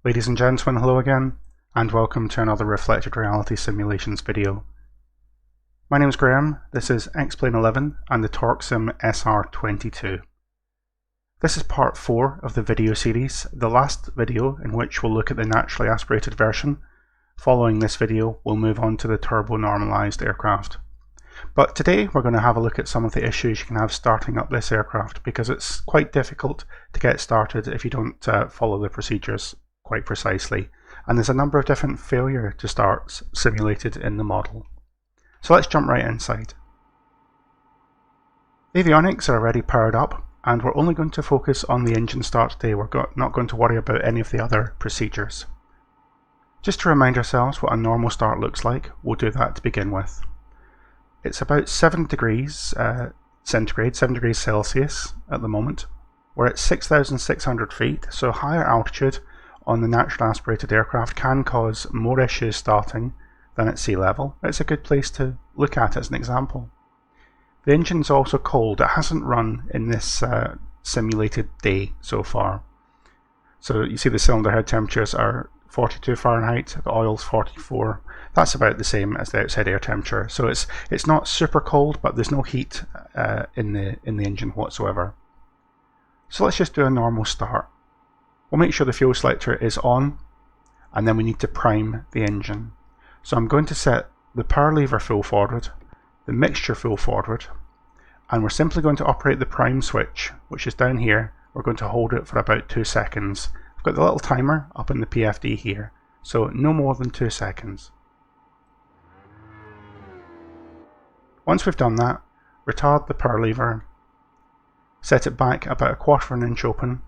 Ladies and gentlemen, hello again, and welcome to another Reflected Reality Simulations video. My name is Graham, this is X-Plane 11 and the TorqueSim SR22. This is part 4 of the video series, the last video in which we'll look at the naturally aspirated version. Following this video, we'll move on to the turbo-normalized aircraft. But today we're going to have a look at some of the issues you can have starting up this aircraft, because it's quite difficult to get started if you don't follow the procedures quite precisely, and there's a number of different failure to starts simulated in the model. So let's jump right inside. Avionics are already powered up, and we're only going to focus on the engine start today. We're not going to worry about any of the other procedures. Just to remind ourselves what a normal start looks like, we'll do that to begin with. It's about 7 degrees centigrade, 7 degrees Celsius at the moment. We're at 6,600 feet, so higher altitude on the naturally aspirated aircraft can cause more issues starting than at sea level. It's a good place to look at as an example. The engine's also cold. It hasn't run in this simulated day so far. So you see the cylinder head temperatures are 42 Fahrenheit, the oil's 44. That's about the same as the outside air temperature. So it's not super cold, but there's no heat in the engine whatsoever. So let's just do a normal start. We'll make sure the fuel selector is on, and then we need to prime the engine. So I'm going to set the power lever full forward, the mixture full forward, and we're simply going to operate the prime switch, which is down here. We're going to hold it for about 2 seconds. I've got the little timer up in the PFD here, so no more than 2 seconds. Once we've done that, retard the power lever, set it back about 1/4 inch open.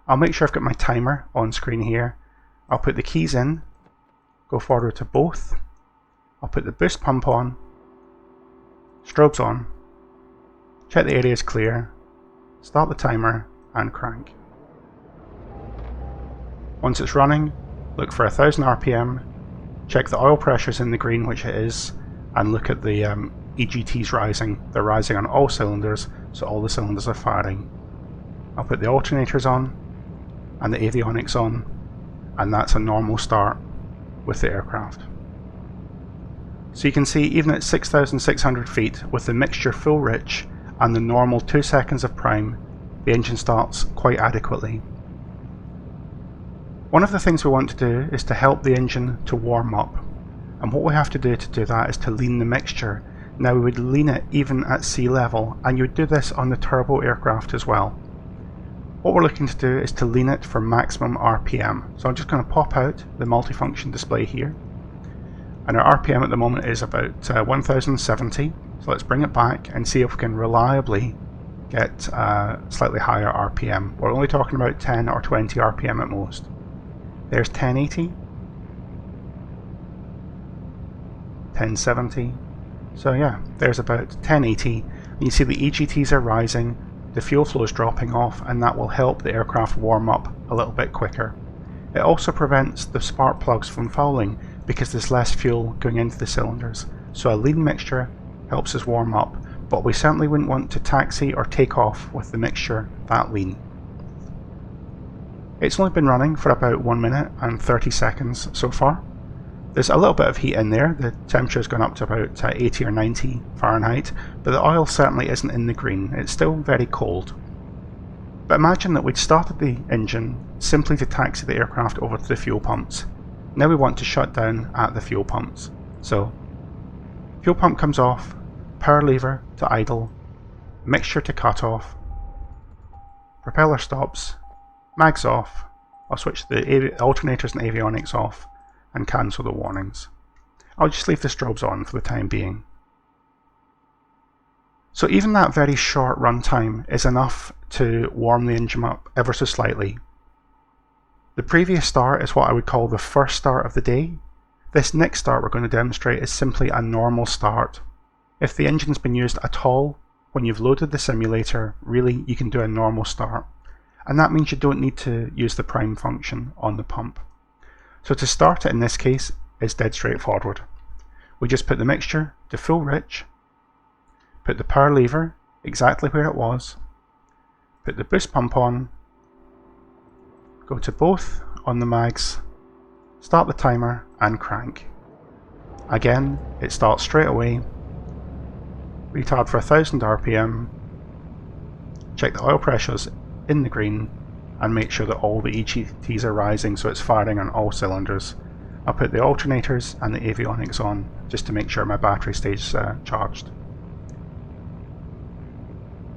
I'll make sure I've got my timer on screen here. I'll put the keys in, go forward to both. I'll put the boost pump on, strobes on, check the area is clear, start the timer and crank. Once it's running, look for 1000 RPM, check the oil pressure's in the green, which it is, and look at the EGTs rising. They're rising on all cylinders, so all the cylinders are firing. I'll put the alternators on and the avionics on, and that's a normal start with the aircraft. So you can see, even at 6,600 feet with the mixture full rich and the normal 2 seconds of prime, the engine starts quite adequately. One of the things we want to do is to help the engine to warm up, and what we have to do that is to lean the mixture. Now we would lean it even at sea level, and you would do this on the turbo aircraft as well. What we're looking to do is to lean it for maximum RPM. So I'm just going to pop out the multifunction display here, and our RPM at the moment is about 1070. So let's bring it back and see if we can reliably get slightly higher RPM. We're only talking about 10 or 20 RPM at most. There's 1080, 1070. So yeah, there's about 1080. And you see the EGTs are rising, the fuel flow is dropping off, and that will help the aircraft warm up a little bit quicker. It also prevents the spark plugs from fouling because there's less fuel going into the cylinders. So a lean mixture helps us warm up, but we certainly wouldn't want to taxi or take off with the mixture that lean. It's only been running for about 1 minute and 30 seconds so far. There's a little bit of heat in there. The temperature's gone up to about 80 or 90 Fahrenheit, but the oil certainly isn't in the green. It's still very cold. But imagine that we'd started the engine simply to taxi the aircraft over to the fuel pumps. Now we want to shut down at the fuel pumps. So, fuel pump comes off, power lever to idle, mixture to cut off, propeller stops, mags off. I'll switch the alternators and avionics off and cancel the warnings. I'll just leave the strobes on for the time being. So even that very short run time is enough to warm the engine up ever so slightly. The previous start is what I would call the first start of the day. This next start we're going to demonstrate is simply a normal start. If the engine's been used at all when you've loaded the simulator, really you can do a normal start. And that means you don't need to use the prime function on the pump. So to start it in this case is dead straightforward. We just put the mixture to full rich, put the power lever exactly where it was, put the boost pump on, go to both on the mags start the timer and crank. Again, it starts straight away. Retard for 1000 RPM. Check the oil pressures in the green and make sure that all the EGTs are rising so it's firing on all cylinders. I'll put the alternators and the avionics on just to make sure my battery stays charged.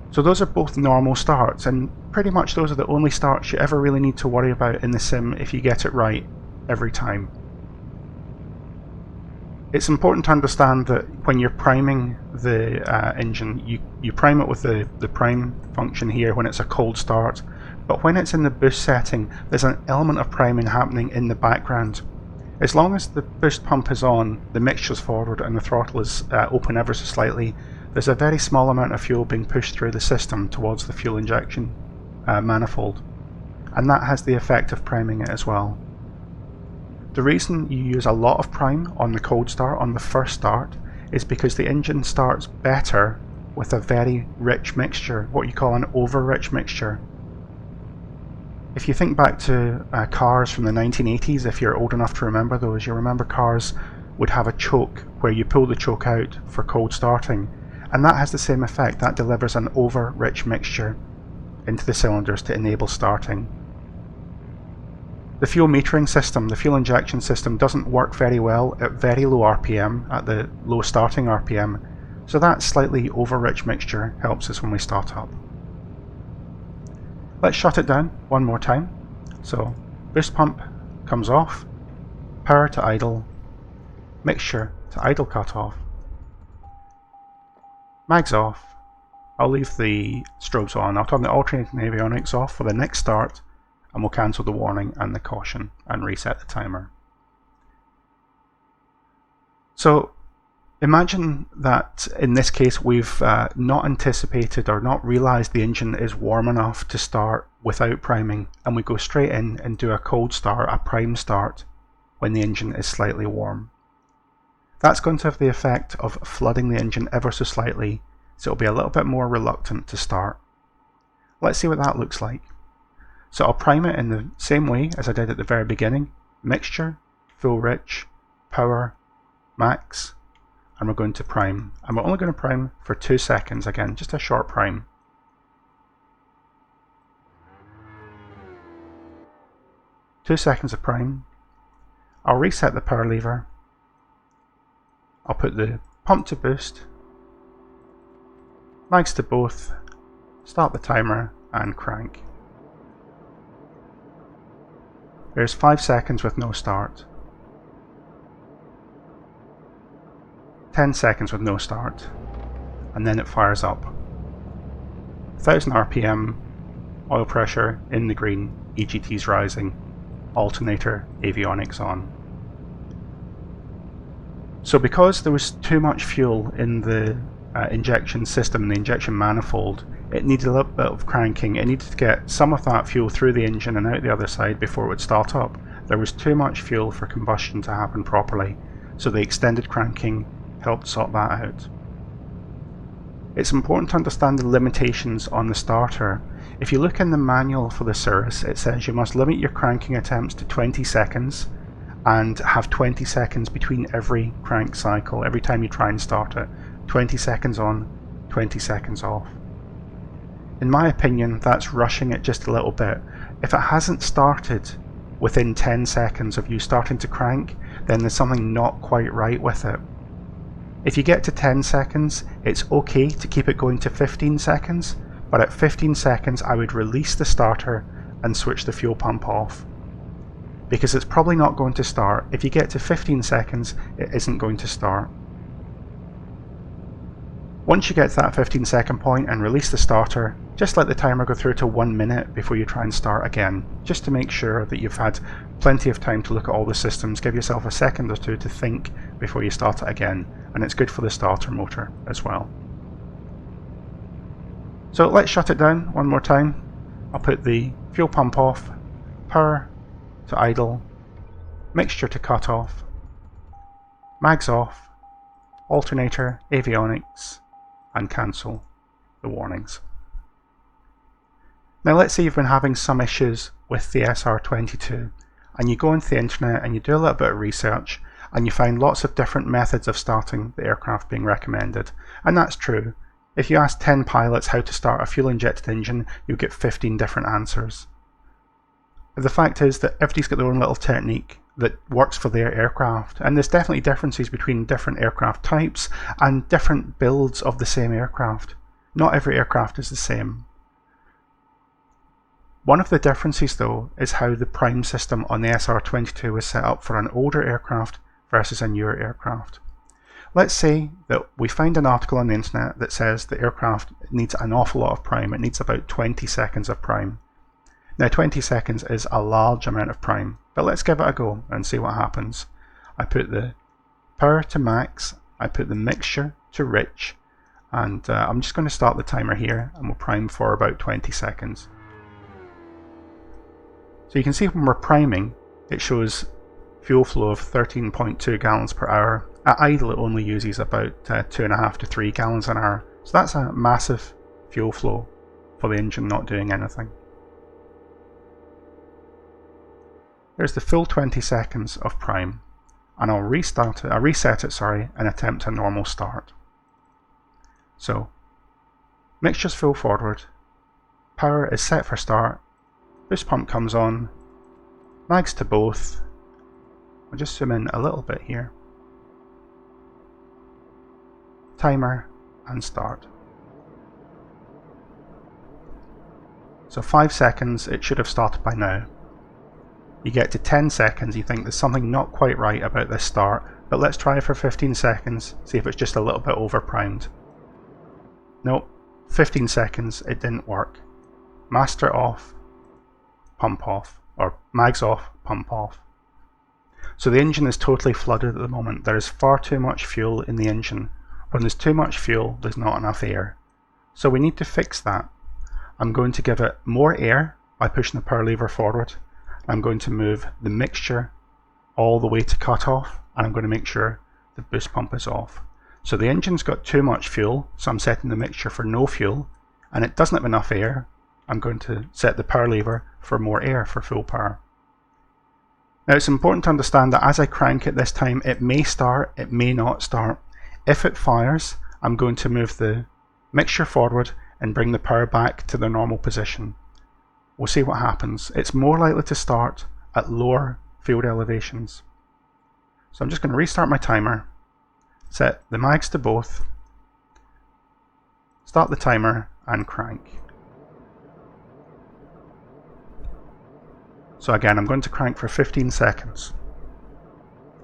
So those are both normal starts, and pretty much those are the only starts you ever really need to worry about in the sim if you get it right every time. It's important to understand that when you're priming the engine, you prime it with the prime function here when it's a cold start, but when it's in the boost setting, there's an element of priming happening in the background. As long as the boost pump is on, the mixture's forward and the throttle is open ever so slightly, there's a very small amount of fuel being pushed through the system towards the fuel injection manifold, and that has the effect of priming it as well. The reason you use a lot of prime on the cold start, on the first start, is because the engine starts better with a very rich mixture, what you call an over-rich mixture. If you think back to cars from the 1980s, if you're old enough to remember those, you'll remember cars would have a choke where you pull the choke out for cold starting, and that has the same effect. That delivers an over-rich mixture into the cylinders to enable starting. The fuel metering system, the fuel injection system, doesn't work very well at very low RPM, at the low starting RPM, so that slightly over-rich mixture helps us when we start up. Let's shut it down one more time. So, boost pump comes off, power to idle, mixture to idle cutoff, mags off. I'll leave the strobes on. I'll turn the alternating avionics off for the next start, and we'll cancel the warning and the caution and reset the timer. So imagine that in this case we've not anticipated or not realized the engine is warm enough to start without priming, and we go straight in and do a cold start, a prime start, when the engine is slightly warm. That's going to have the effect of flooding the engine ever so slightly, so it'll be a little bit more reluctant to start. Let's see what that looks like. So I'll prime it in the same way as I did at the very beginning. Mixture, full rich, power, max, and we're going to prime. And we're only going to prime for 2 seconds again, just a short prime. Two seconds of prime. I'll reset the power lever. I'll put the pump to boost, mags to both, start the timer and crank. There's 5 seconds with no start. 10 seconds with no start. And then it fires up. 1000 RPM, oil pressure in the green, EGTs rising, alternator, avionics on. So because there was too much fuel in the injection system, the injection manifold, it needed a little bit of cranking. It needed to get some of that fuel through the engine and out the other side before it would start up. There was too much fuel for combustion to happen properly, so the extended cranking helped sort that out. It's important to understand the limitations on the starter. If you look in the manual for the Cirrus, it says you must limit your cranking attempts to 20 seconds and have 20 seconds between every crank cycle, every time you try and start it. 20 seconds on, 20 seconds off. In my opinion, that's rushing it just a little bit. If it hasn't started within 10 seconds of you starting to crank, then there's something not quite right with it. If you get to 10 seconds, it's okay to keep it going to 15 seconds, but at 15 seconds I would release the starter and switch the fuel pump off, because it's probably not going to start. If you get to 15 seconds, it isn't going to start. Once you get to that 15-second point and release the starter, just let the timer go through to 1 minute before you try and start again, just to make sure that you've had plenty of time to look at all the systems. Give yourself a second or two to think before you start it again, and it's good for the starter motor as well. So let's shut it down one more time. I'll put the fuel pump off, power to idle, mixture to cut off, mags off, alternator, avionics, and cancel the warnings. Now let's say you've been having some issues with the SR22. and you go into the internet and you do a little bit of research, and you find lots of different methods of starting the aircraft being recommended. And that's true. If you ask 10 pilots how to start a fuel-injected engine, you'll get 15 different answers. The fact is that everybody's got their own little technique that works for their aircraft, and there's definitely differences between different aircraft types and different builds of the same aircraft. Not every aircraft is the same. One of the differences though is how the prime system on the SR22 was set up for an older aircraft versus a newer aircraft. Let's say that we find an article on the internet that says the aircraft needs an awful lot of prime. It needs about 20 seconds of prime. Now 20 seconds is a large amount of prime, but let's give it a go and see what happens. I put the power to max, I put the mixture to rich, and I'm just going to start the timer here and we'll prime for about 20 seconds. So you can see when we're priming, it shows fuel flow of 13.2 gallons per hour. At idle it only uses about 2.5 to 3 gallons an hour. So that's a massive fuel flow for the engine not doing anything. There's the full 20 seconds of prime, and I'll reset it, and attempt a normal start. So, mixture's full forward, power is set for start, boost pump comes on, mags to both. I'll just zoom in a little bit here. Timer and start. So 5 seconds, it should have started by now. You get to 10 seconds, you think there's something not quite right about this start, but let's try it for 15 seconds, see if it's just a little bit overprimed. Nope, 15 seconds, it didn't work. Master off, pump off, or mags off, pump off. So the engine is totally flooded at the moment. There is far too much fuel in the engine. When there's too much fuel, there's not enough air. So we need to fix that. I'm going to give it more air by pushing the power lever forward. I'm going to move the mixture all the way to cut off, and I'm going to make sure the boost pump is off. So the engine's got too much fuel, so I'm setting the mixture for no fuel, and it doesn't have enough air. I'm going to set the power lever for more air for full power. Now it's important to understand that as I crank it this time, it may start, it may not start. If it fires, I'm going to move the mixture forward and bring the power back to the normal position. We'll see what happens. It's more likely to start at lower field elevations. So I'm just going to restart my timer, set the mags to both, start the timer and crank. So again, I'm going to crank for 15 seconds.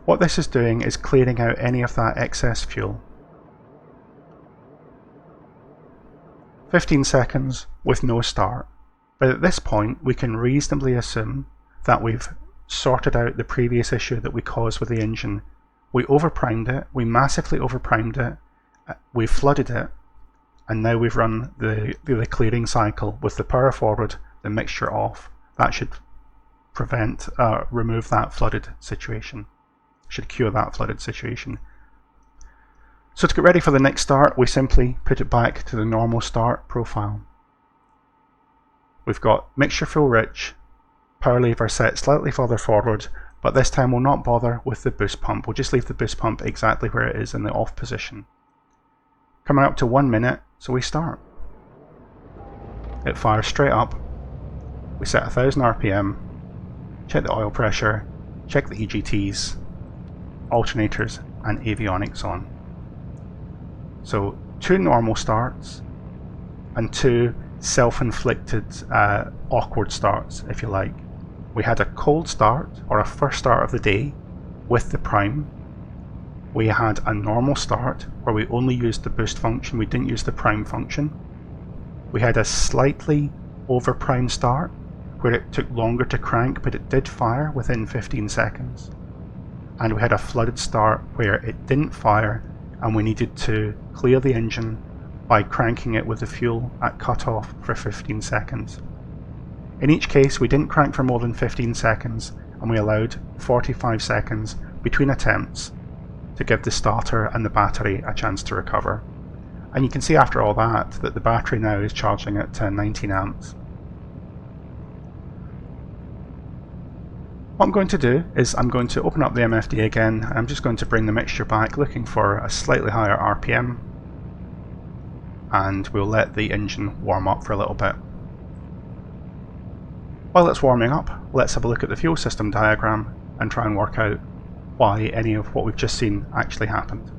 What this is doing is clearing out any of that excess fuel. 15 seconds with no start. But at this point, we can reasonably assume that we've sorted out the previous issue that we caused with the engine. We overprimed it, we massively overprimed it, we flooded it, and now we've run the clearing cycle with the power forward, the mixture off. That should remove that flooded situation, should cure that flooded situation. So to get ready for the next start, we simply put it back to the normal start profile. We've got mixture full rich, power lever set slightly further forward, but this time we'll not bother with the boost pump. We'll just leave the boost pump exactly where it is in the off position. Coming up to 1 minute, so we start. It fires straight up. We set 1000 RPM, check the oil pressure, check the EGTs, alternators and avionics on. So 2 normal starts and 2 self-inflicted awkward starts, if you like. We had a cold start, or a first start of the day, with the prime. We had a normal start, where we only used the boost function, we didn't use the prime function. We had a slightly overprimed start, where it took longer to crank, but it did fire within 15 seconds. And we had a flooded start, where it didn't fire, and we needed to clear the engine by cranking it with the fuel at cutoff for 15 seconds. In each case, we didn't crank for more than 15 seconds, and we allowed 45 seconds between attempts to give the starter and the battery a chance to recover. And you can see after all that the battery now is charging at 19 amps. What I'm going to do is I'm going to open up the MFD again, and I'm just going to bring the mixture back looking for a slightly higher RPM, and we'll let the engine warm up for a little bit. While it's warming up, let's have a look at the fuel system diagram and try and work out why any of what we've just seen actually happened.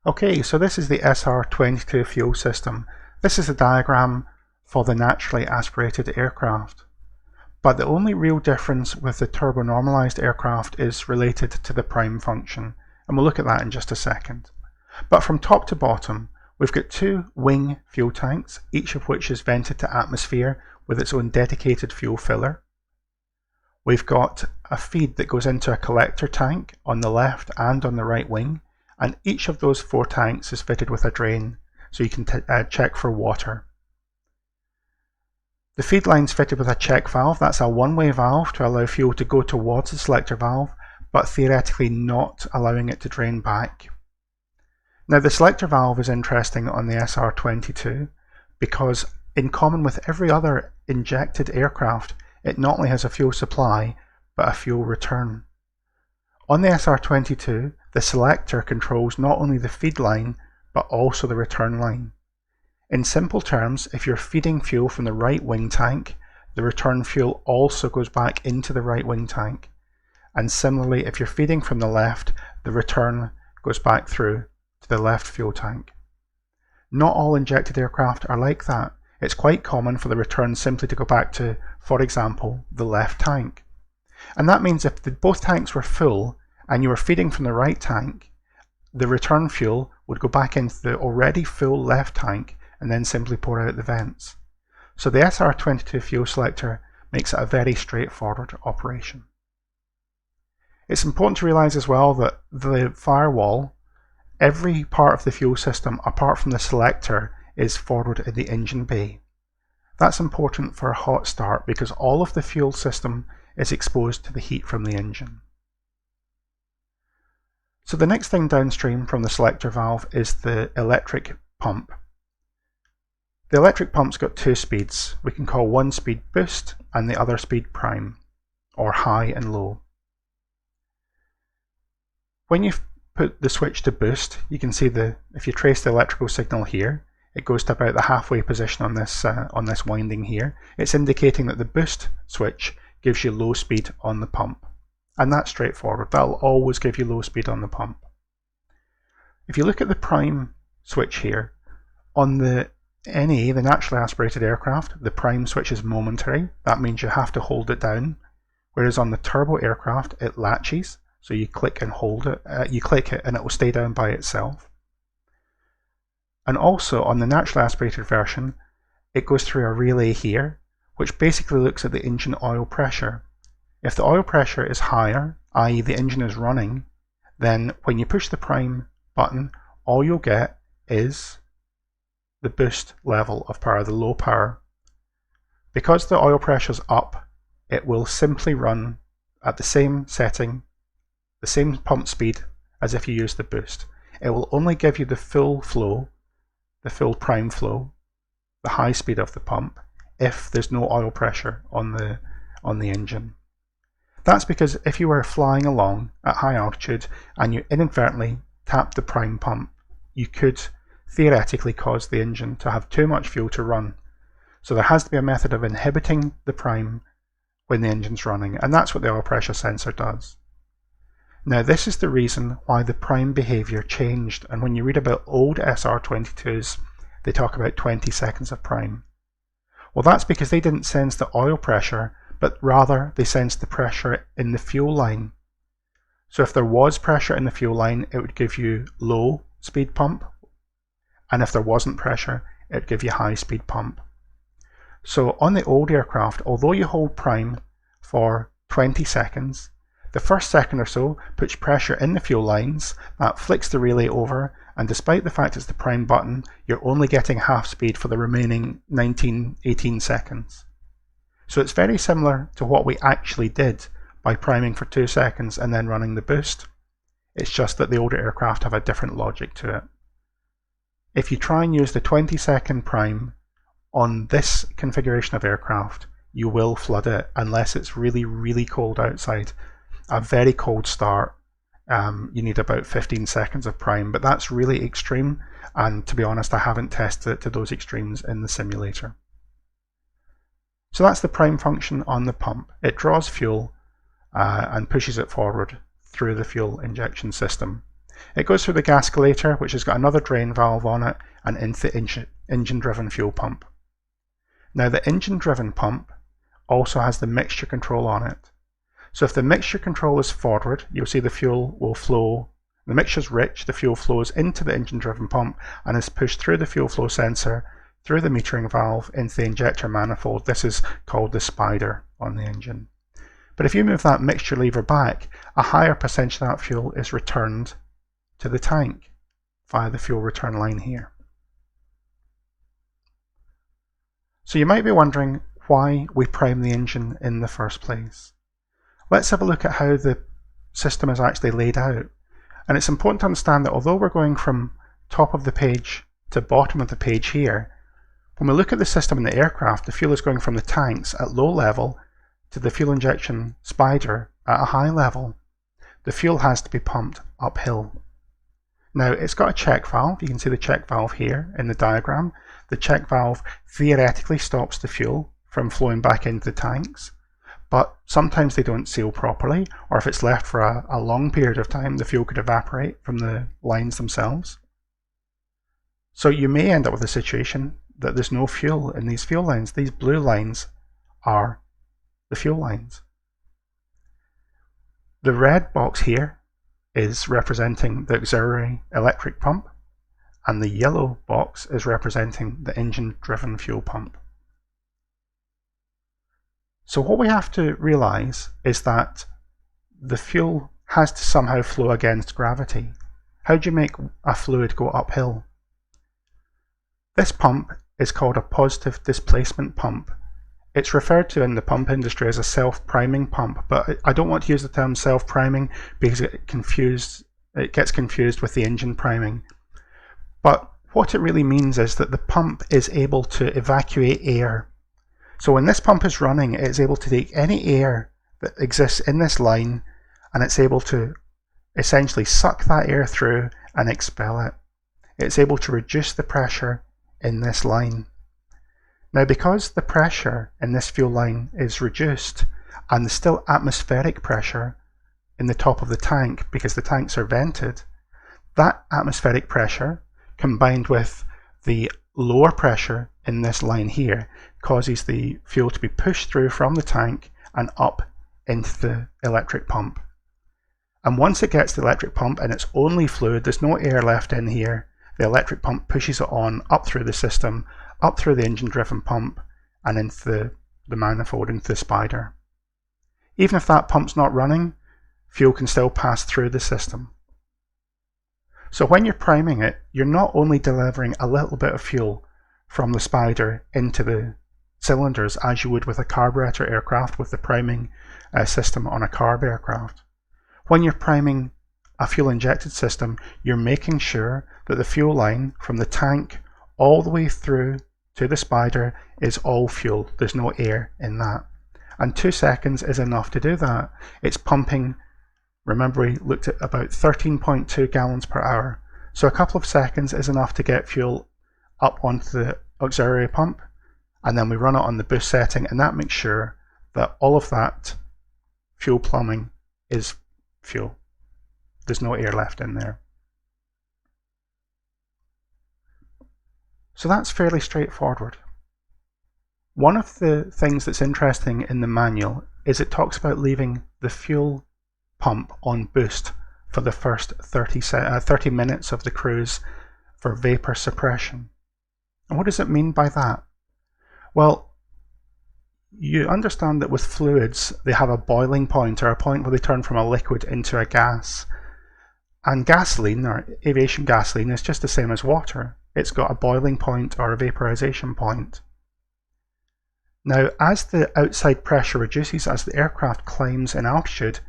Okay, so this is the SR22 fuel system. This is a diagram for the naturally aspirated aircraft. But the only real difference with the turbo-normalized aircraft is related to the prime function, and we'll look at that in just a second. But from top to bottom, we've got two wing fuel tanks, each of which is vented to atmosphere with its own dedicated fuel filler. We've got a feed that goes into a collector tank on the left and on the right wing, and each of those four tanks is fitted with a drain, so you can check for water. The feed line's fitted with a check valve. That's a one-way valve to allow fuel to go towards the selector valve, but theoretically not allowing it to drain back. Now the selector valve is interesting on the SR22 because, in common with every other injected aircraft, it not only has a fuel supply, but a fuel return. On the SR22, the selector controls not only the feed line, but also the return line. In simple terms, if you're feeding fuel from the right wing tank, the return fuel also goes back into the right wing tank. And similarly, if you're feeding from the left, the return goes back through to the left fuel tank. Not all injected aircraft are like that. It's quite common for the return simply to go back to, for example, the left tank. And that means if both tanks were full and you were feeding from the right tank, the return fuel would go back into the already full left tank and then simply pour out the vents. So the SR22 fuel selector makes it a very straightforward operation. It's important to realise as well that the firewall, every part of the fuel system apart from the selector, is forward in the engine bay. That's important for a hot start because all of the fuel system is exposed to the heat from the engine. So the next thing downstream from the selector valve is the electric pump. The electric pump's got two speeds. We can call one speed boost and the other speed prime, or high and low. When you put the switch to boost, you can see if you trace the electrical signal here, it goes to about the halfway position on this winding here. It's indicating that the boost switch gives you low speed on the pump. And that's straightforward. That'll always give you low speed on the pump. If you look at the prime switch here, on the NA, the naturally aspirated aircraft, the prime switch is momentary. That means you have to hold it down. Whereas on the turbo aircraft, it latches. So you click and hold it. You click it and it will stay down by itself. And also on the naturally aspirated version, it goes through a relay here, which basically looks at the engine oil pressure. If the oil pressure is higher, i.e. the engine is running, then when you push the prime button, all you'll get is the boost level of power, the low power. Because the oil pressure is up, it will simply run at the same setting, the same pump speed as if you use the boost. It will only give you the full flow, the full prime flow, the high speed of the pump, if there's no oil pressure on the engine. That's because if you were flying along at high altitude and you inadvertently tap the prime pump, you could theoretically cause the engine to have too much fuel to run. So there has to be a method of inhibiting the prime when the engine's running, and that's what the oil pressure sensor does. Now this is the reason why the prime behaviour changed, and when you read about old SR22s, they talk about 20 seconds of prime. Well, that's because they didn't sense the oil pressure, but rather they sensed the pressure in the fuel line. So if there was pressure in the fuel line, it would give you low speed pump, and if there wasn't pressure, it would give you high speed pump. So on the old aircraft, although you hold prime for 20 seconds, the first second or so puts pressure in the fuel lines, that flicks the relay over, and despite the fact it's the prime button, you're only getting half speed for the remaining 18 seconds. So it's very similar to what we actually did by priming for 2 seconds and then running the boost. It's just that the older aircraft have a different logic to it. If you try and use the 20-second prime on this configuration of aircraft, you will flood it unless it's really, really cold outside. A very cold start, you need about 15 seconds of prime, but that's really extreme, and to be honest, I haven't tested it to those extremes in the simulator. So that's the prime function on the pump. It draws fuel and pushes it forward through the fuel injection system. It goes through the gascolator, which has got another drain valve on it, and into the engine-driven fuel pump. Now the engine-driven pump also has the mixture control on it. So if the mixture control is forward, you'll see the fuel will flow. The mixture's rich, the fuel flows into the engine-driven pump and is pushed through the fuel flow sensor, through the metering valve, into the injector manifold. This is called the spider on the engine. But if you move that mixture lever back, a higher percentage of that fuel is returned to the tank via the fuel return line here. So you might be wondering why we prime the engine in the first place. Let's have a look at how the system is actually laid out. And it's important to understand that although we're going from top of the page to bottom of the page here, when we look at the system in the aircraft, the fuel is going from the tanks at low level to the fuel injection spider at a high level. The fuel has to be pumped uphill. Now it's got a check valve. You can see the check valve here in the diagram. The check valve theoretically stops the fuel from flowing back into the tanks, but sometimes they don't seal properly, or if it's left for a long period of time, the fuel could evaporate from the lines themselves. So you may end up with a situation that there's no fuel in these fuel lines. These blue lines are the fuel lines. The red box here is representing the auxiliary electric pump, and the yellow box is representing the engine-driven fuel pump. So what we have to realize is that the fuel has to somehow flow against gravity. How do you make a fluid go uphill? This pump is called a positive displacement pump. It's referred to in the pump industry as a self-priming pump, but I don't want to use the term self-priming because it gets confused with the engine priming. But what it really means is that the pump is able to evacuate air. So when this pump is running, it's able to take any air that exists in this line, and it's able to essentially suck that air through and expel it. It's able to reduce the pressure in this line. Now, because the pressure in this fuel line is reduced, and there's still atmospheric pressure in the top of the tank because the tanks are vented, that atmospheric pressure combined with the lower pressure in this line here causes the fuel to be pushed through from the tank and up into the electric pump. And once it gets to the electric pump and it's only fluid, there's no air left in here, the electric pump pushes it on up through the system, up through the engine-driven pump, and into the manifold, into the spider. Even if that pump's not running, fuel can still pass through the system. So when you're priming it, you're not only delivering a little bit of fuel from the spider into the cylinders as you would with a carburetor aircraft with the priming system on a carb aircraft. When you're priming a fuel injected system, you're making sure that the fuel line from the tank all the way through to the spider is all fuel. There's no air in that. And 2 seconds is enough to do that. It's pumping, remember we looked at about 13.2 gallons per hour. So a couple of seconds is enough to get fuel up onto the auxiliary pump, and then we run it on the boost setting, and that makes sure that all of that fuel plumbing is fuel. There's no air left in there. So that's fairly straightforward. One of the things that's interesting in the manual is it talks about leaving the fuel pump on boost for the first 30 minutes of the cruise for vapor suppression. And what does it mean by that? Well, you understand that with fluids they have a boiling point, or a point where they turn from a liquid into a gas. And gasoline, or aviation gasoline, is just the same as water. It's got a boiling point or a vaporization point. Now, as the outside pressure reduces, as the aircraft climbs in altitude,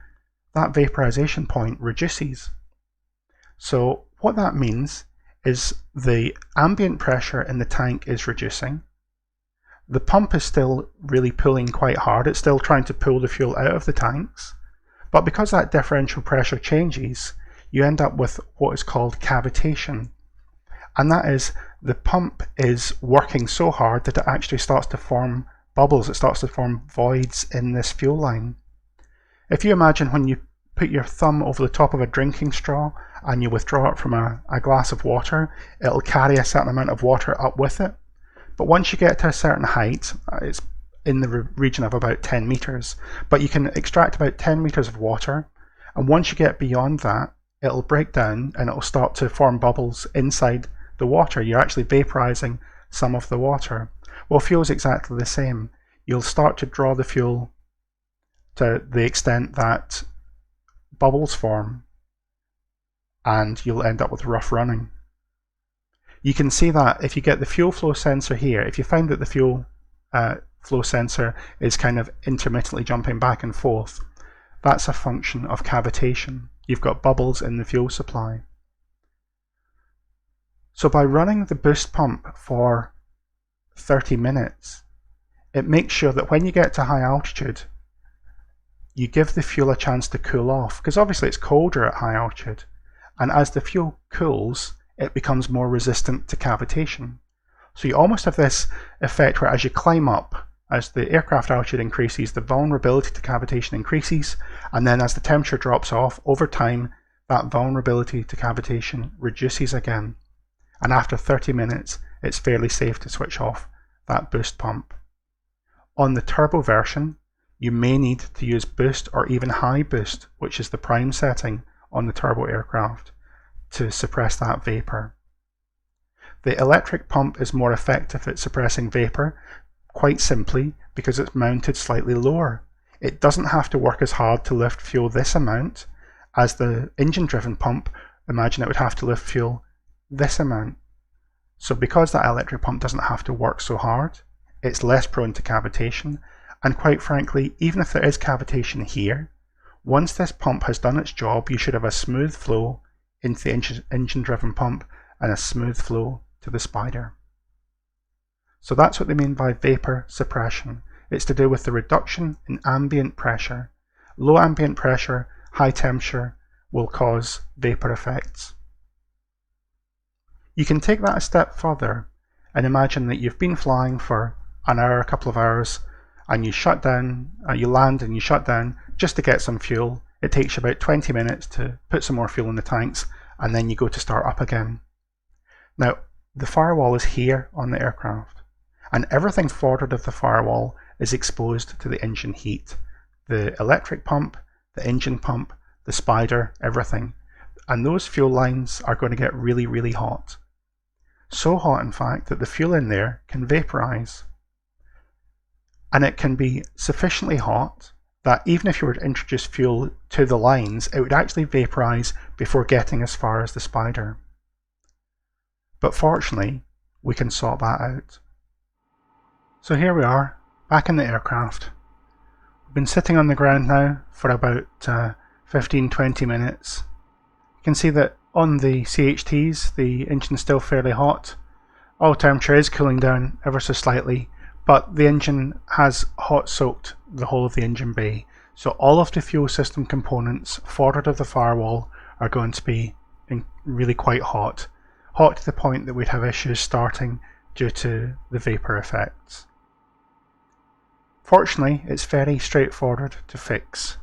that vaporization point reduces. So what that means is the ambient pressure in the tank is reducing. The pump is still really pulling quite hard, it's still trying to pull the fuel out of the tanks, but because that differential pressure changes, you end up with what is called cavitation. And that is, the pump is working so hard that it actually starts to form bubbles, it starts to form voids in this fuel line. If you imagine when you put your thumb over the top of a drinking straw and you withdraw it from a glass of water, it'll carry a certain amount of water up with it. But once you get to a certain height, it's in the region of about 10 meters, but you can extract about 10 meters of water, and once you get beyond that, it'll break down and it'll start to form bubbles inside the water. You're actually vaporizing some of the water. Well, fuel is exactly the same. You'll start to draw the fuel to the extent that bubbles form, and you'll end up with rough running. You can see that if you get the fuel flow sensor here, if you find that the fuel flow sensor is kind of intermittently jumping back and forth, that's a function of cavitation. You've got bubbles in the fuel supply. So by running the boost pump for 30 minutes, it makes sure that when you get to high altitude, you give the fuel a chance to cool off, because obviously it's colder at high altitude, and as the fuel cools, it becomes more resistant to cavitation. So you almost have this effect where as you climb up, as the aircraft altitude increases, the vulnerability to cavitation increases, and then as the temperature drops off, over time, that vulnerability to cavitation reduces again. And after 30 minutes, it's fairly safe to switch off that boost pump. On the turbo version, you may need to use boost or even high boost, which is the prime setting on the turbo aircraft, to suppress that vapor. The electric pump is more effective at suppressing vapor, quite simply because it's mounted slightly lower. It doesn't have to work as hard to lift fuel this amount as the engine-driven pump. Imagine it would have to lift fuel this amount. So because that electric pump doesn't have to work so hard, it's less prone to cavitation, and quite frankly, even if there is cavitation here, once this pump has done its job, you should have a smooth flow into the engine-driven pump and a smooth flow to the spider. So that's what they mean by vapor suppression. It's to do with the reduction in ambient pressure. Low ambient pressure, high temperature will cause vapor effects. You can take that a step further and imagine that you've been flying for an hour, a couple of hours, and you shut down, you land and you shut down just to get some fuel. It takes you about 20 minutes to put some more fuel in the tanks, and then you go to start up again. Now, the firewall is here on the aircraft, and everything forward of the firewall is exposed to the engine heat. The electric pump, the engine pump, the spider, everything. And those fuel lines are going to get really, really hot. So hot, in fact, that the fuel in there can vaporize. And it can be sufficiently hot that even if you were to introduce fuel to the lines, it would actually vaporize before getting as far as the spider. But fortunately, we can sort that out. So here we are, back in the aircraft. We've been sitting on the ground now for about 15-20 minutes. You can see that on the CHTs, the engine's still fairly hot. Oil temperature is cooling down ever so slightly, but the engine has hot soaked the whole of the engine bay. So all of the fuel system components forward of the firewall are going to be really quite hot. Hot to the point that we'd have issues starting due to the vapor effects. Fortunately, it's very straightforward to fix.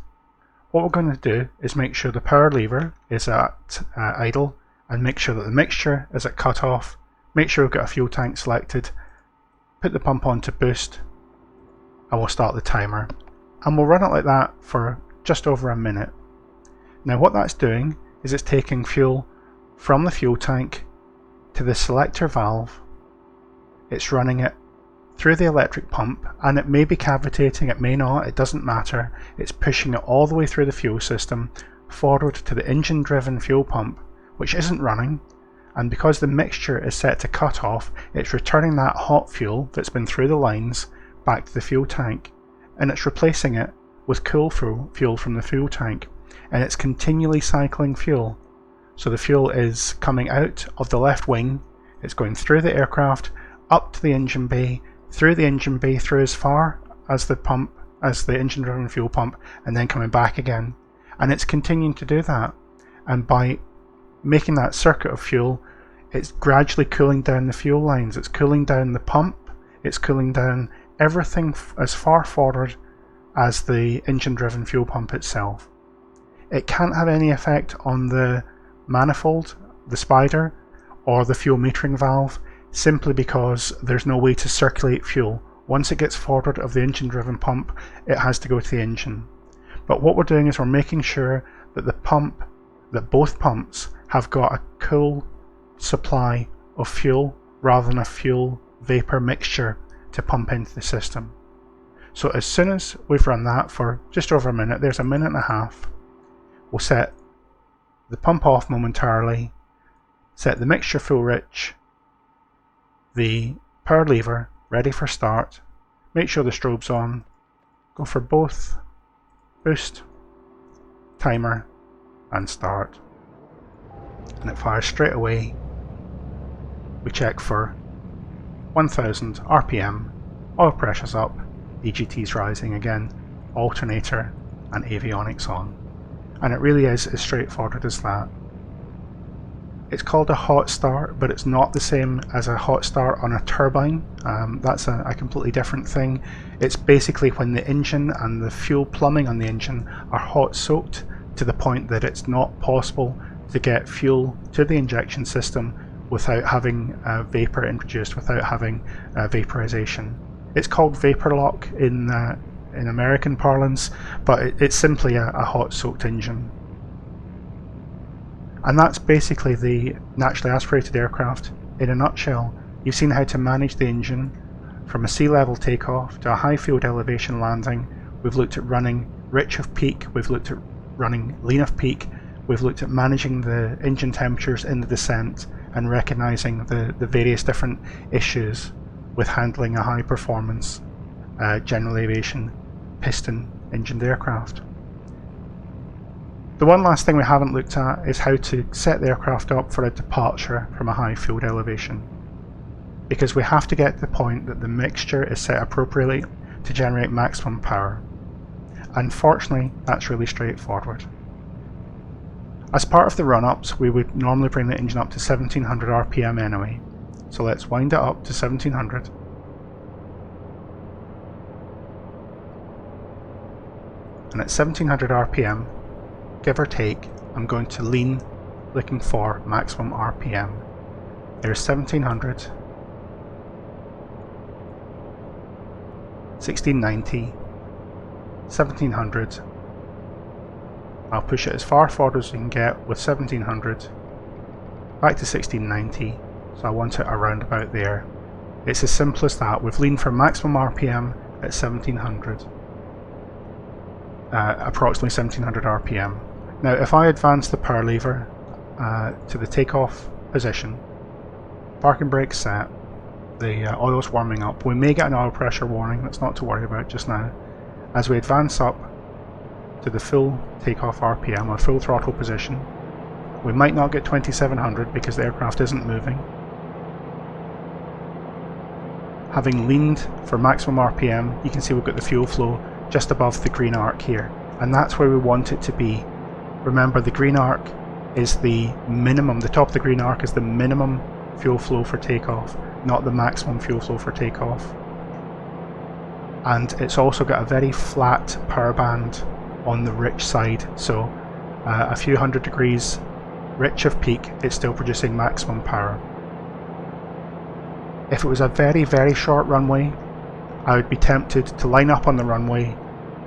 What we're going to do is make sure the power lever is at idle, and make sure that the mixture is at cut-off, make sure we've got a fuel tank selected, put the pump on to boost, and we'll start the timer. And we'll run it like that for just over a minute. Now what that's doing is it's taking fuel from the fuel tank to the selector valve. It's running it through the electric pump, and it may be cavitating, it may not, it doesn't matter. It's pushing it all the way through the fuel system forward to the engine driven fuel pump, which isn't running, and because the mixture is set to cut off, it's returning that hot fuel that's been through the lines back to the fuel tank, and it's replacing it with cool fuel from the fuel tank, and it's continually cycling fuel. So the fuel is coming out of the left wing, it's going through the aircraft, up to the engine bay, through the engine bay, through as far as the pump, as the engine driven fuel pump, and then coming back again. And it's continuing to do that. And by making that circuit of fuel, it's gradually cooling down the fuel lines, it's cooling down the pump, it's cooling down everything as far forward as the engine driven fuel pump itself. It can't have any effect on the manifold, the spider, or the fuel metering valve, simply because there's no way to circulate fuel. Once it gets forward of the engine driven pump, it has to go to the engine. But what we're doing is we're making sure that that both pumps have got a cool supply of fuel rather than a fuel vapor mixture to pump into the system. So as soon as we've run that for just over a minute, there's a minute and a half, we'll set the pump off momentarily, set the mixture full rich, the power lever ready for start, make sure the strobe's on, go for both boost, timer and start, and it fires straight away. We check for 1000 RPM, oil pressure's up, EGT's rising again, alternator and avionics on. And it really is as straightforward as that. It's called a hot start, but it's not the same as a hot start on a turbine. That's a completely different thing. It's basically when the engine and the fuel plumbing on the engine are hot soaked to the point that it's not possible to get fuel to the injection system without having vapor introduced, without having vaporization. It's called vapor lock in American parlance, but it's simply a hot soaked engine. And that's basically the naturally aspirated aircraft in a nutshell. You've seen how to manage the engine from a sea level takeoff to a high field elevation landing. We've looked at running rich of peak, we've looked at running lean of peak, we've looked at managing the engine temperatures in the descent and recognizing the various different issues with handling a high performance general aviation piston engined aircraft. The one last thing we haven't looked at is how to set the aircraft up for a departure from a high field elevation, because we have to get to the point that the mixture is set appropriately to generate maximum power. Unfortunately, that's really straightforward. As part of the run-ups, we would normally bring the engine up to 1700 RPM anyway, so let's wind it up to 1700. And at 1700 RPM, give or take, I'm going to lean, looking for maximum RPM. There's 1700, 1690, 1700. I'll push it as far forward as we can get with 1700, back to 1690, so I want it around about there. It's as simple as that. We've leaned for maximum RPM at 1700, approximately 1700 RPM. Now if I advance the power lever to the takeoff position, parking brake set, the oil's warming up, we may get an oil pressure warning, that's not to worry about just now. As we advance up to the full takeoff RPM or full throttle position, we might not get 2700 because the aircraft isn't moving. Having leaned for maximum RPM, you can see we've got the fuel flow just above the green arc here, and that's where we want it to be. Remember, the green arc is the minimum, the top of the green arc is the minimum fuel flow for takeoff, not the maximum fuel flow for takeoff. And it's also got a very flat power band on the rich side, so a few hundred degrees rich of peak, it's still producing maximum power. If it was a very, very short runway, I would be tempted to line up on the runway,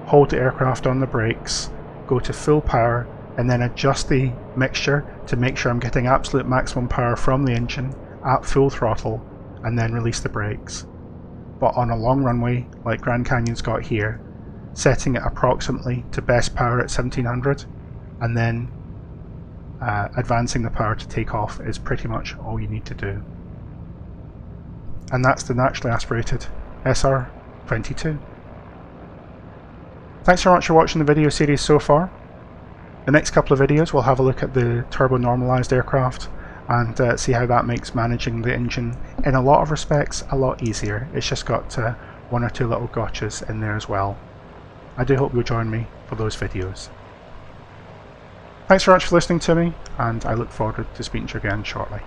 hold the aircraft on the brakes, go to full power, and then adjust the mixture to make sure I'm getting absolute maximum power from the engine at full throttle, and then release the brakes. But on a long runway, like Grand Canyon's got here, setting it approximately to best power at 1700, and then advancing the power to take off is pretty much all you need to do. And that's the naturally aspirated SR22. Thanks very much for watching the video series so far. The next couple of videos we'll have a look at the turbo normalized aircraft and see how that makes managing the engine in a lot of respects a lot easier. It's just got one or two little gotchas in there as well. I do hope you'll join me for those videos. Thanks very much for listening to me, and I look forward to speaking to you again shortly.